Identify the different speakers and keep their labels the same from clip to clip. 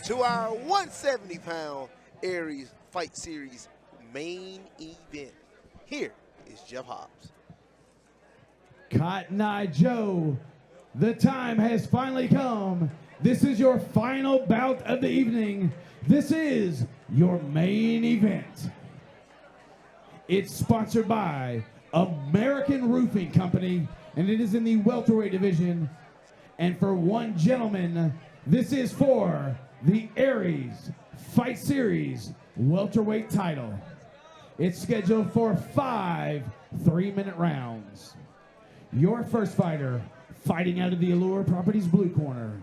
Speaker 1: to our 170-pound Aries Fight Series main event. Here is Jeff Hobbs.
Speaker 2: Cotton Eye Joe, the time has finally come. This is your final bout of the evening. This is your main event. It's sponsored by American Roofing Company, and it is in the welterweight division. And for one gentleman, this is for the Aries Fight Series welterweight title. It's scheduled for 5 3-minute rounds. Your first fighter, fighting out of the Allure Properties blue corner.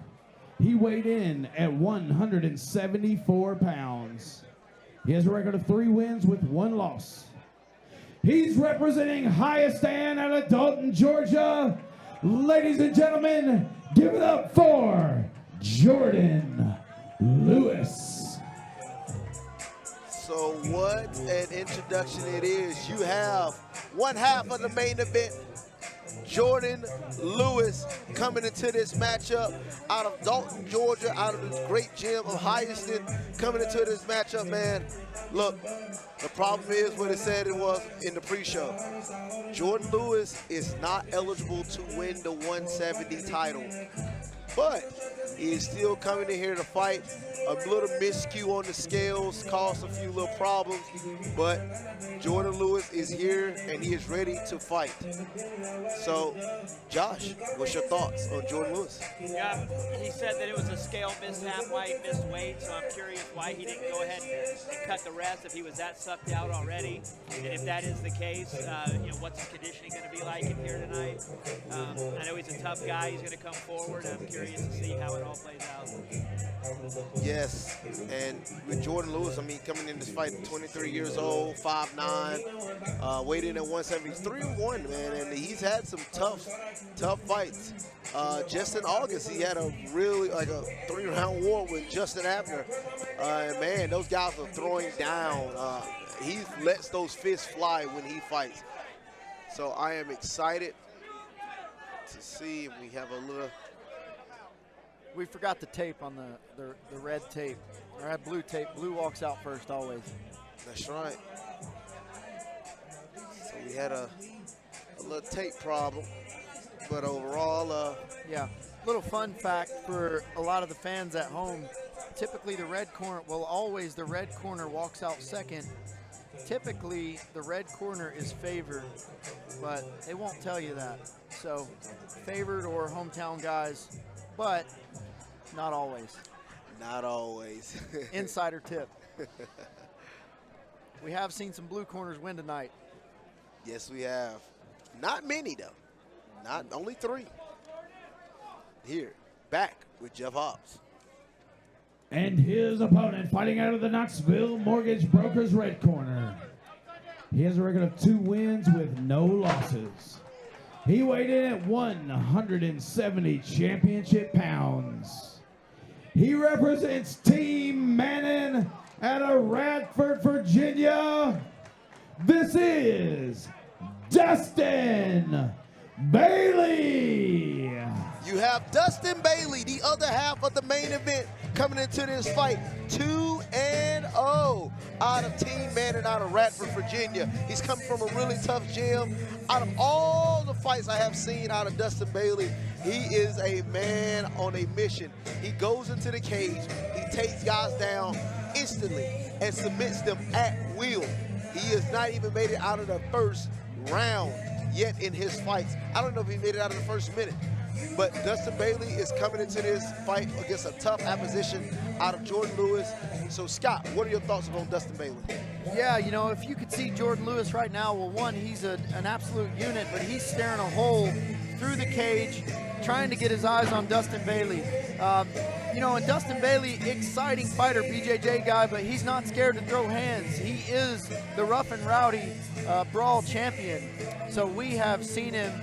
Speaker 2: He weighed in at 174 pounds. He has a record of 3 wins with 1 loss. He's representing Hyastan out of Dalton, Georgia. Ladies and gentlemen, give it up for Jordan Lewis.
Speaker 1: So what an introduction it is. You have one half of the main event, Jordan Lewis, coming into this matchup out of Dalton, Georgia, out of the great gym of Hyastan, coming into this matchup, man. Look, the problem is what it said it was in the pre-show. Jordan Lewis is not eligible to win the 170 title, but he is still coming in here to fight. A little miscue on the scales caused a few little problems, but Jordan Lewis is here and he is ready to fight. So, Josh, what's your thoughts on Jordan Lewis?
Speaker 3: Yeah, he said that it was a scale mishap, why he missed weight, so I'm curious why he didn't go ahead and cut the rest if he was that sucked out already. And if that is the case, what's his conditioning going to be like in here tonight? I know he's a tough guy. He's going to come forward. I'm curious to see how it all plays out.
Speaker 1: Yes, and with Jordan Lewis, I mean, coming in this fight, 23 years old, 5'9", weighed in at 173 3-1, man, and he's had some tough fights. Just in August, he had a really, like a 3-round war with Justin Abner. And man, those guys are throwing down. He lets those fists fly when he fights. So I am excited to see if we have a little.
Speaker 4: We forgot the tape on the red tape. Or had blue tape. Blue walks out first always.
Speaker 1: That's right. So we had a little tape problem, but overall,
Speaker 4: yeah. Little fun fact for a lot of the fans at home. Typically the red corner, well, always the red corner walks out second. Typically the red corner is favored, but they won't tell you that. So favored or hometown guys, but not always.
Speaker 1: Not always.
Speaker 4: Insider tip. We have seen some blue corners win tonight.
Speaker 1: Yes, we have. Not many, though. Not only 3. Here, back with Jeff Hobbs.
Speaker 2: And his opponent, fighting out of the Knoxville Mortgage Brokers red corner. He has a record of 2 wins with no losses. He weighed in at 170 championship pounds. He represents Team Manning out of Radford, Virginia. This is Dustin Bailey.
Speaker 1: You have Dustin Bailey, the other half of the main event, coming into this fight 2-0 out of Team Manning out of Radford, Virginia. He's coming from a really tough gym. Out of all the fights I have seen out of Dustin Bailey, he is a man on a mission. He goes into the cage, he takes guys down instantly and submits them at will. He has not even made it out of the first round yet in his fights. I don't know if he made it out of the first minute. But Dustin Bailey is coming into this fight against a tough opposition out of Jordan Lewis. So, Scott, what are your thoughts on Dustin Bailey?
Speaker 4: Yeah, you know, if you could see Jordan Lewis right now, well, one, he's an absolute unit, but he's staring a hole through the cage, trying to get his eyes on Dustin Bailey. You know, and Dustin Bailey, exciting fighter, BJJ guy, but he's not scared to throw hands. He is the rough and rowdy brawl champion. So we have seen him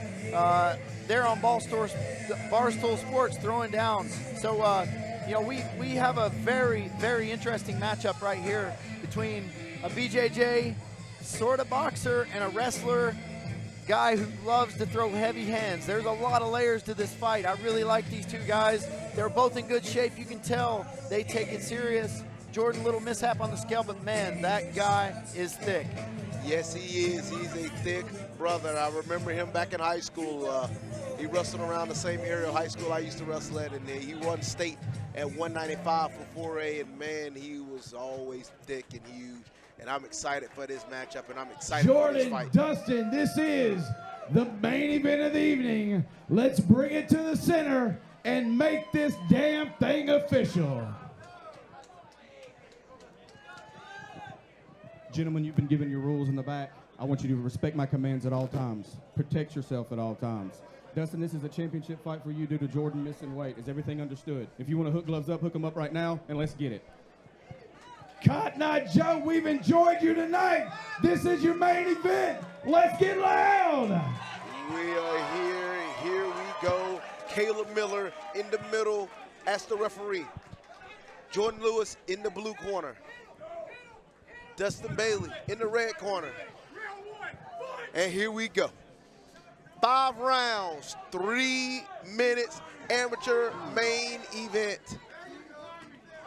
Speaker 4: there on Barstool Sports throwing down. So, you know, we have a very, very interesting matchup right here between a BJJ sort of boxer and a wrestler guy who loves to throw heavy hands. There's a lot of layers to this fight. I really like these two guys. They're both in good shape. You can tell they take it serious. Jordan, little mishap on the scale, but man, that guy is thick.
Speaker 1: Yes, he is. He's a thick brother. I remember him back in high school. He wrestled around the same area of high school I used to wrestle at, and he won state at 195 for 4A, and man, he was always thick and huge. And I'm excited for this matchup, and I'm excited for this fight.
Speaker 2: Dustin, this is the main event of the evening. Let's bring it to the center and make this damn thing official.
Speaker 5: Gentlemen, you've been given your rules in the back. I want you to respect my commands at all times. Protect yourself at all times. Dustin, this is a championship fight for you due to Jordan missing weight. Is everything understood? If you want to hook gloves up, hook them up right now, and let's get it.
Speaker 2: Cotton Eye Joe, we've enjoyed you tonight. This is your main event. Let's get loud.
Speaker 1: We are here. Here we go. Caleb Miller in the middle as the referee. Jordan Lewis in the blue corner. Dustin Bailey in the red corner. And here we go. 5 rounds, 3 minutes, amateur main event.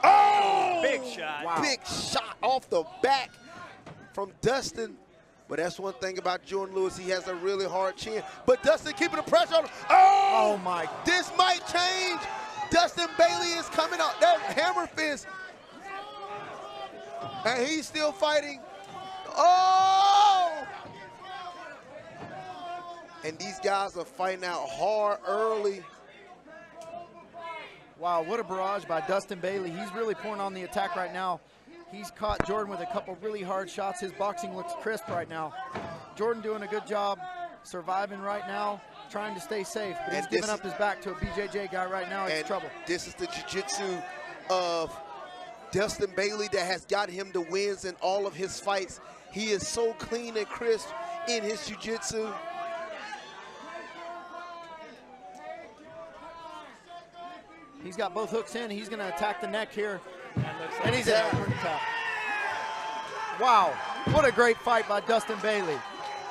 Speaker 1: Oh!
Speaker 3: Big shot.
Speaker 1: Wow. Big shot off the back from Dustin. But that's one thing about Jordan Lewis. He has a really hard chin. But Dustin keeping the pressure on him. Oh my. This might change. Dustin Bailey is coming out. That hammer fist. And he's still fighting. Oh! And these guys are fighting out hard early.
Speaker 4: Wow, what a barrage by Dustin Bailey. He's really pouring on the attack right now. He's caught Jordan with a couple really hard shots. His boxing looks crisp right now. Jordan doing a good job surviving right now, trying to stay safe. But he's giving up his back to a BJJ guy right now. It's trouble.
Speaker 1: This is the jiu-jitsu of Dustin Bailey that has got him the wins in all of his fights. He is so clean and crisp in his jiu-jitsu.
Speaker 4: He's got both hooks in. He's going to attack the neck here. And he's in. Wow, what a great fight by Dustin Bailey.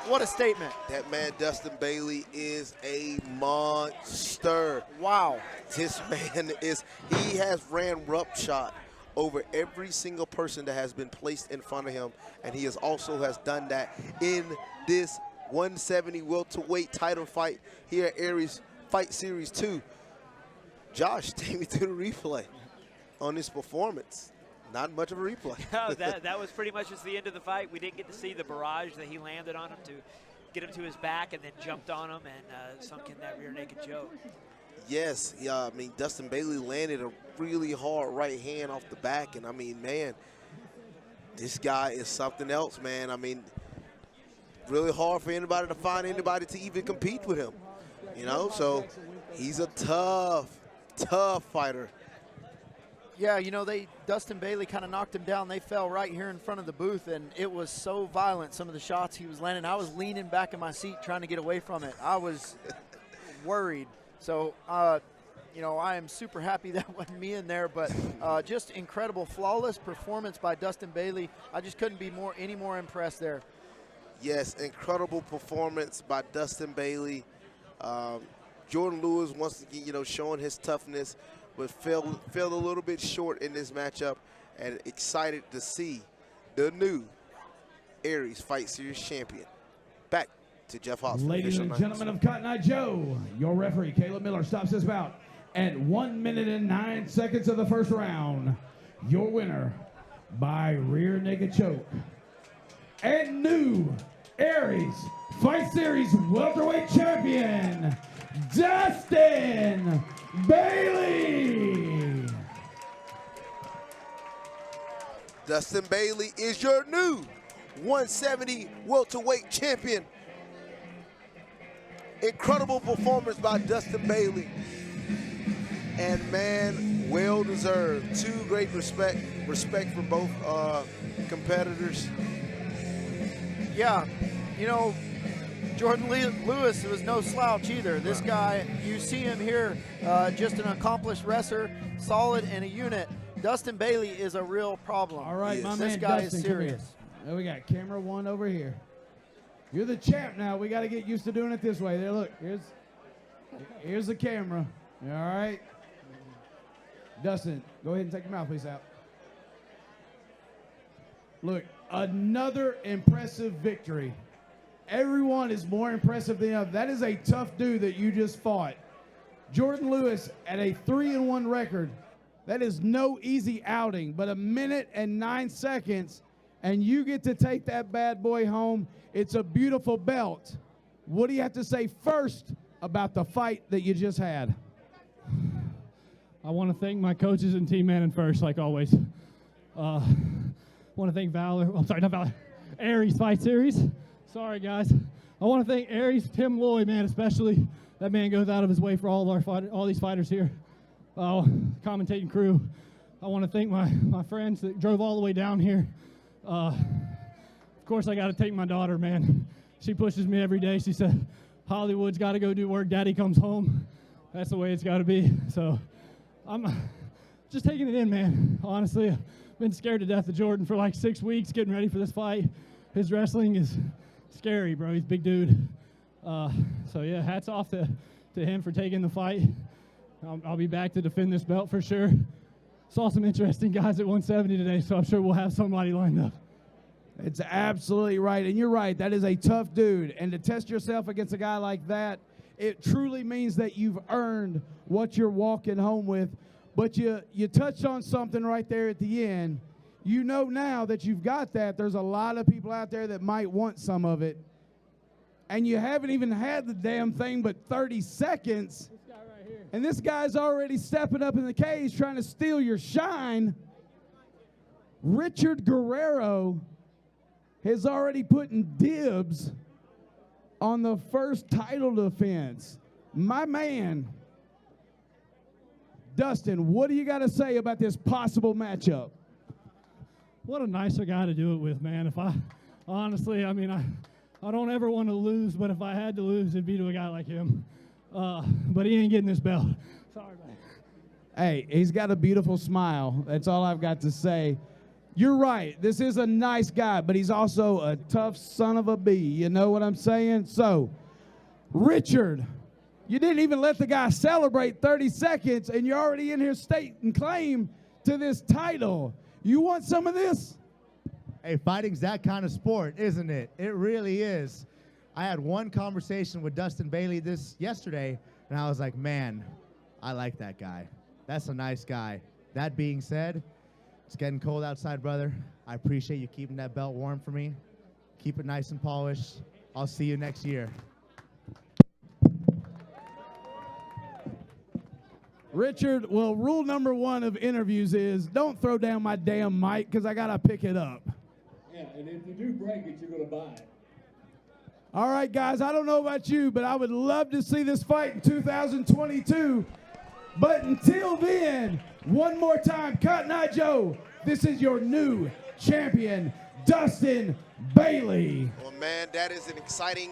Speaker 4: What a statement.
Speaker 1: That man, Dustin Bailey, is a monster.
Speaker 4: Wow.
Speaker 1: This man he has ran roughshod over every single person that has been placed in front of him, and he also has done that in this 170 welterweight title fight here at Aries Fight Series 2. Josh, take me to the replay on this performance. Not much of a replay.
Speaker 3: No, that was pretty much just the end of the fight. We didn't get to see the barrage that he landed on him to get him to his back and then jumped on him and sunk in that rear naked choke.
Speaker 1: Yes, yeah, I mean, Dustin Bailey landed a really hard right hand off the back, and I mean, man, this guy is something else, man. I mean, really hard for anybody to find anybody to even compete with him, you know? So he's a tough fighter.
Speaker 4: Yeah, you know, Dustin Bailey kind of knocked him down. They fell right here in front of the booth, and it was so violent, some of the shots he was landing. I was leaning back in my seat trying to get away from it. I was worried. So, you know, I am super happy that wasn't me in there, but just incredible, flawless performance by Dustin Bailey. I just couldn't be any more impressed there.
Speaker 1: Yes, incredible performance by Dustin Bailey. Jordan Lewis, once again, you know, showing his toughness, but fell a little bit short in this matchup, and excited to see the new Aries Fight Series champion. Back to Jeff Hoss.
Speaker 2: Ladies and gentlemen of Cotton Eye Joe, your referee, Caleb Miller, stops this bout at 1 minute and 9 seconds of the first round. Your winner by rear naked choke. And new Aries Fight Series welterweight champion, Dustin Bailey.
Speaker 1: Dustin Bailey is your new 170 welterweight champion. Incredible performance by Dustin Bailey. And man, well deserved. Two great respect for both competitors.
Speaker 4: Yeah, you know, Jordan Lewis was no slouch either. This guy, you see him here, just an accomplished wrestler, solid and a unit. Dustin Bailey is a real problem.
Speaker 2: All right, my
Speaker 4: this
Speaker 2: man
Speaker 4: guy
Speaker 2: Dustin,
Speaker 4: is serious.
Speaker 2: There we got camera one over here. You're the champ now. We got to get used to doing it this way. There, look, here's the camera. All right. Dustin, go ahead and take your mouthpiece out. Look, another impressive victory. Everyone is more impressive than the other. That is a tough dude that you just fought. Jourdan Lewis at a 3-1 record. That is no easy outing, but 1 minute and 9 seconds, and you get to take that bad boy home. It's a beautiful belt. What do you have to say first about the fight that you just had?
Speaker 6: I want to thank my coaches and team man first, like always. Want to thank Aries Fight Series. Sorry, guys. I want to thank Aries, Tim Lloyd, man, especially. That man goes out of his way for all these fighters here. Commentating crew. I want to thank my friends that drove all the way down here. Of course, I got to thank my daughter, man. She pushes me every day. She said, Hollywood's got to go do work. Daddy comes home. That's the way it's got to be. So I'm just taking it in, man. Honestly, I've been scared to death of Jourdan for like 6 weeks getting ready for this fight. His wrestling is scary, bro. He's a big dude. So, yeah, hats off to him for taking the fight. I'll be back to defend this belt for sure. Saw some interesting guys at 170 today, so I'm sure we'll have somebody lined up.
Speaker 2: It's absolutely right, and you're right. That is a tough dude, and to test yourself against a guy like that, it truly means that you've earned what you're walking home with. But you touched on something right there at the end. You know now that you've got that, there's a lot of people out there that might want some of it, and you haven't even had the damn thing but 30 seconds.
Speaker 6: This guy right here.
Speaker 2: And this guy's already stepping up in the cage trying to steal your shine. Richard Guerrero has already putting dibs on the first title defense. My man, Dustin, what do you got to say about this possible matchup?
Speaker 6: What a nicer guy to do it with, man. If I, honestly, I mean, I don't ever want to lose, but if I had to lose, it'd be to a guy like him. But he ain't getting this belt. Sorry, man.
Speaker 2: Hey, he's got a beautiful smile. That's all I've got to say. You're right. This is a nice guy, but he's also a tough son of a bee. You know what I'm saying? So, Richard, you didn't even let the guy celebrate 30 seconds, and you're already in here stating claim to this title. You want some of this?
Speaker 7: Hey, fighting's that kind of sport, isn't it? It really is. I had one conversation with Dustin Bailey yesterday, and I was like, man, I like that guy. That's a nice guy. That being said, it's getting cold outside, brother. I appreciate you keeping that belt warm for me. Keep it nice and polished. I'll see you next year.
Speaker 2: Richard, well, rule number 1 of interviews is don't throw down my damn mic because I got to pick it up.
Speaker 8: Yeah, and if you do break it, you're going to buy it.
Speaker 2: All right, guys, I don't know about you, but I would love to see this fight in 2022. But until then, one more time, Cotton Eye Joe, this is your new champion, Dustin Bailey.
Speaker 1: Well, man, that is an exciting